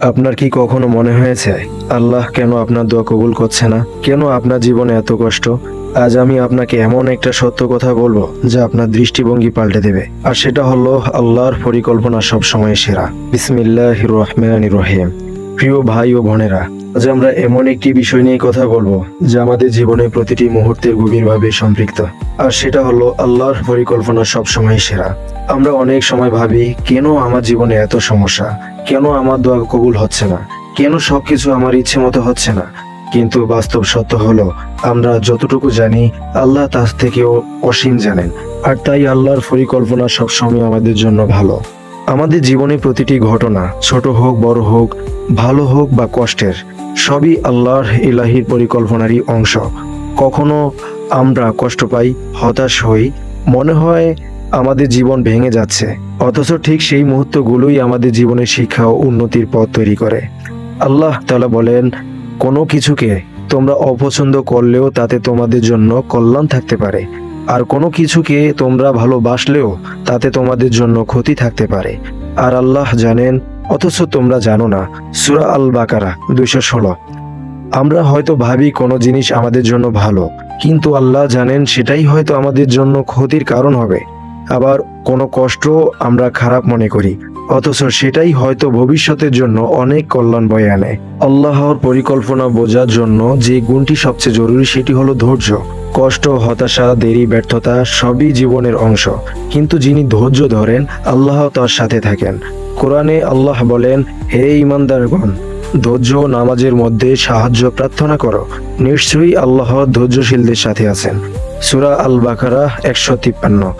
আপনার কি কখনো মনে হয়েছে আল্লাহ কেন আপনার দোয়া কবুল করছে না? কেন আপনার জীবনে এত কষ্ট? আজ আমি আপনাকে এমন একটা সত্য কথা বলবো যা আপনার দৃষ্টিভঙ্গি পাল্টে দেবে। আর সেটা হলো আল্লাহর পরিকল্পনা সব সময় সেরা। বিসমিল্লাহির রহমানির রহিম। প্রিয় ভাই ও বোনেরা, আজ আমরা এমন একটি বিষয় নিয়ে কথা বলবো যা আমাদের জীবনের প্রতিটি মুহূর্তে গভীরভাবে সম্পৃক্ত। আর সেটা হলো আল্লাহর পরিকল্পনা সব সময় সেরা। আমরা অনেক সময় ভাবি, কেন আমার জীবনে এত সমস্যা, কেন আমার দোয়া কবুল হচ্ছে না, কেন সবকিছু আমার ইচ্ছে মতো হচ্ছে না। কিন্তু বাস্তব সত্য হলো, আমরা যতটুকু জানি আল্লাহ তার থেকেও অসীম জানেন। আর তাই আল্লাহর পরিকল্পনা সবসময় আমাদের জন্য ভালো। আমাদের জীবনে প্রতিটি ঘটনা, ছোট হোক বড় হোক, ভালো হোক বা কষ্টের, সবই আল্লাহর ইলাহির পরিকল্পনারই অংশ। কখনো আমরা কষ্ট পাই, হতাশ হই, মনে হয় আমাদের জীবন ভেঙে যাচ্ছে, অথচ ঠিক সেই মুহূর্তগুলোই আমাদের জীবনের শিক্ষা ও উন্নতির পথ তৈরি করে। আল্লাহ তাআলা বলেন, কোনো কিছুকে তোমরা অপছন্দ করলেও তাতে তোমাদের জন্য কল্যাণ থাকতে পারে, আর কোনো কিছুকে তোমরা ভালোবাসলেও তাতে তোমাদের জন্য ক্ষতি থাকতে পারে। আর আল্লাহ জানেন, অথচ তোমরা জানো না। সূরা আল বাকারা 216। আমরা হয়তো ভাবি কোনো জিনিস আমাদের জন্য ভালো, কিন্তু আল্লাহ জানেন সেটাই হয়তো আমাদের জন্য ক্ষতির কারণ হবে। আবার কোনো কষ্ট আমরা খারাপ মনে করি, অথচ সেটাই হয়তো ভবিষ্যতের জন্য অনেক কল্যাণ বয়ে আনে। আল্লাহর পরিকল্পনা বোঝার জন্য যে গুণটি সবচেয়ে জরুরি সেটি হলো ধৈর্য। কষ্ট, হতাশা, দেরি, ব্যর্থতা সবই জীবনের অংশ, কিন্তু যিনি ধৈর্য ধরেন আল্লাহ তার সাথে থাকেন। কোরআনে আল্লাহ বলেন, হে ঈমানদারগণ, ধৈর্য নামাজের মধ্যে সাহায্য প্রার্থনা করো, নিশ্চয়ই আল্লাহ ধৈর্যশীলদের সাথে আছেন। সূরা আল বাকারা 153।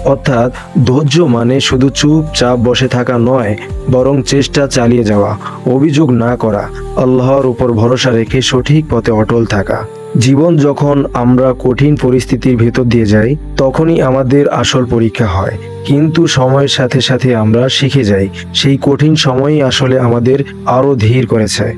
অর্থাৎ ধৈর্য মানে শুধু চুপচাপ বসে থাকা নয়, বরং চেষ্টা চালিয়ে যাওয়া, অভিযোগ না করা, আল্লাহর উপর ভরসা রেখে সঠিক পথে অটল থাকা। জীবন যখন আমরা কঠিন পরিস্থিতির ভেতর দিয়ে যাই, তখনই আমাদের আসল পরীক্ষা হয়। কিন্তু সময়ের সাথে সাথে আমরা শিখে যাই, সেই কঠিন সময়ই আসলে আমাদের আরো ধীর করেছে।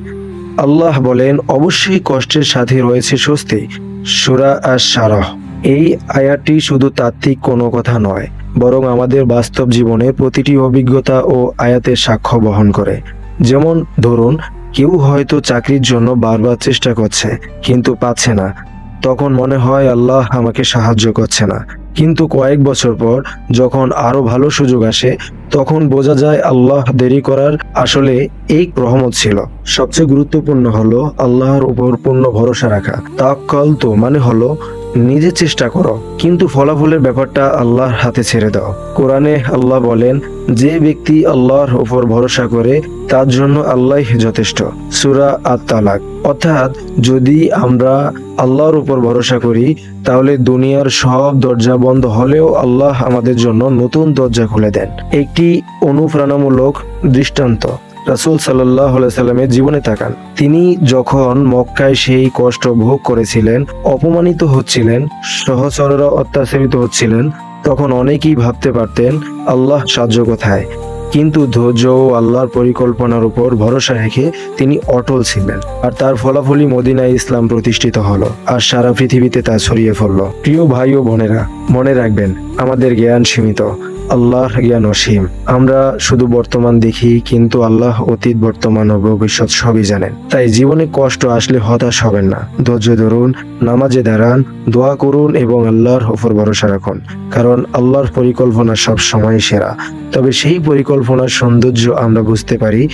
আল্লাহ বলেন, অবশ্যই কষ্টের সাথে রয়েছে স্বস্তি। সূরা আশ-শারহ। এই আয়াতটি শুধু তাত্ত্বিক কোনো কথা নয়, বরং আমাদের বাস্তব জীবনে প্রতিটি অভিজ্ঞতা ও আয়াতের সাক্ষ্য বহন করে। যেমন ধরুন, কেউ হয়তো চাকরির জন্য বারবার চেষ্টা করছে কিন্তু পাচ্ছে না, তখন মনে হয় আল্লাহ আমাকে সাহায্য করছে না। কিন্তু কয়েক বছর পর যখন আরো ভালো সুযোগ আসে, তখন বোঝা যায় আল্লাহ দেরি করার আসলে এই রহমত ছিল। সবচেয়ে গুরুত্বপূর্ণ হলো আল্লাহর উপর পূর্ণ ভরসা রাখা। তাওয়াক্কুল তো মানে হলো নিজে চেষ্টা করো, কিন্তু ফলাফলের ব্যাপারটা আল্লাহর হাতে ছেড়ে দাও। কোরআনে আল্লাহ বলেন, যে ব্যক্তি আল্লাহর উপর ভরসা করে তার জন্য আল্লাহই যথেষ্ট। সূরা আত-তালাক। অর্থাৎ যদি আমরা আল্লাহর উপর ভরসা করি, তাহলে দুনিয়ার সব দরজা বন্ধ হলেও আল্লাহ আমাদের জন্য নতুন দরজা খুলে দেন। একটি অনুপ্রেরণামূলক দৃষ্টান্ত রাসূল সাল্লাল্লাহু আলাইহি সাল্লামের জীবনে তাকান। তিনি যখন মক্কায় সেই কষ্ট ভোগ করেছিলেন, অপমানিত হচ্ছিলেন, সহচররা অত্যাচারিত হচ্ছিলেন, তখন অনেকেই ভাবতে পারতেন আল্লাহ সাহায্য কোথায়। কিন্তু ধৈর্য ও আল্লাহর পরিকল্পনার উপর ভরসা রেখে তিনি অটল ছিলেন, আর তার ফলাফলই মদিনায় ইসলাম প্রতিষ্ঠিত হলো, আর সারা পৃথিবীতে তা ছড়িয়ে পড়ল। প্রিয় ভাই ও বোনেরা, মনে রাখবেন, আমাদের জ্ঞান সীমিত, আল্লাহর জ্ঞান অসীম। আমরা শুধু বর্তমান দেখি, কিন্তু আল্লাহ অতীত, বর্তমান ও ভবিষ্যৎ সবই জানেন। তাই জীবনে কষ্ট আসলে হতাশ হবেন না, ধৈর্য ধরুন, নামাজে দাঁড়ান, দোয়া করুন এবং আল্লাহর উপর ভরসা রাখুন, কারণ আল্লাহর পরিকল্পনা সব সময় সেরা। তবে সেই পরিকল্পনার সৌন্দর্য আমরা বুঝতে পারি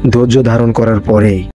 ধৈর্য ধারণ করার পরেই।